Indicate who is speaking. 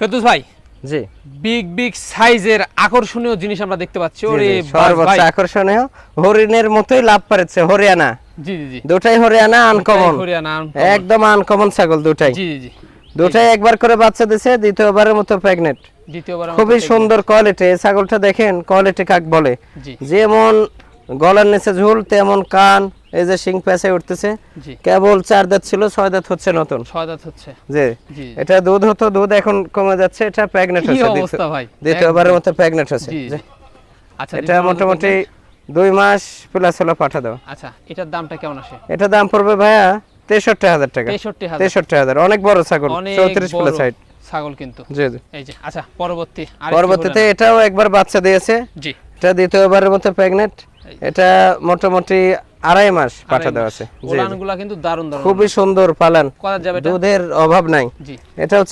Speaker 1: ফেরদৌস ভাই,
Speaker 2: জি
Speaker 1: বিগ সাইজের আকর্ষণীয় জিনিস আমরা দেখতে পাচ্ছি। ওরে
Speaker 2: সর্বোচ্চ আকর্ষণীয় হরিণের মতোই লাভ পাচ্ছে, হরিয়ানা।
Speaker 1: জি জি জি,
Speaker 2: দুটাই হরিয়ানা, আনকমন, একদম আনকমন ছাগল দুটাই।
Speaker 1: জি জি,
Speaker 2: দুটাই একবার করে বাচ্চা দিছে, দ্বিতীয়বারের মতো প্রেগনেন্ট। খুবই সুন্দর কোয়ালিটি। এই ছাগলটা দেখেন কোয়ালিটি কাক বলে, যেমন গলার নিচে ঝুল তেমন কান, এই যে শিং পেঁচে উঠতেছে। কেবল 4 দাঁত ছিল, 6 দাঁত হচ্ছে নতুন,
Speaker 1: 6 দাঁত হচ্ছে।
Speaker 2: জি, এটা দুধ হতো, দুধ এখন কমে যাচ্ছে। এটা প্রেগনেন্ট হচ্ছে,
Speaker 1: কি অবস্থা ভাই,
Speaker 2: দ্বিতীয়বারের মতো প্রেগনেন্ট হচ্ছে।
Speaker 1: আচ্ছা,
Speaker 2: এটা মোটামুটি 2 মাস প্লাস হলো পাঠা দাও।
Speaker 1: আচ্ছা, এটার দামটা কেমন আসে?
Speaker 2: এটা দাম পড়বে ভাইয়া 63,000 টাকা।
Speaker 1: 63,000,
Speaker 2: অনেক বড় ছাগল, 34 প্লাস হাইট
Speaker 1: ছাগল কিন্তু।
Speaker 2: জি জি,
Speaker 1: এই যে আচ্ছা,
Speaker 2: পরবর্তীতে এটাও একবার বাচ্চা দিয়েছে।
Speaker 1: জি,
Speaker 2: এটা দ্বিতীয়বারের মতো প্রেগনেন্ট। এটা মোটামুটি 2.5 মাস পাঠা দেওয়া আছে।
Speaker 1: ওলানগুলা কিন্তু দারুণ দারুণ,
Speaker 2: খুবই সুন্দর পালান, দুধের অভাব নাই। এটা হচ্ছে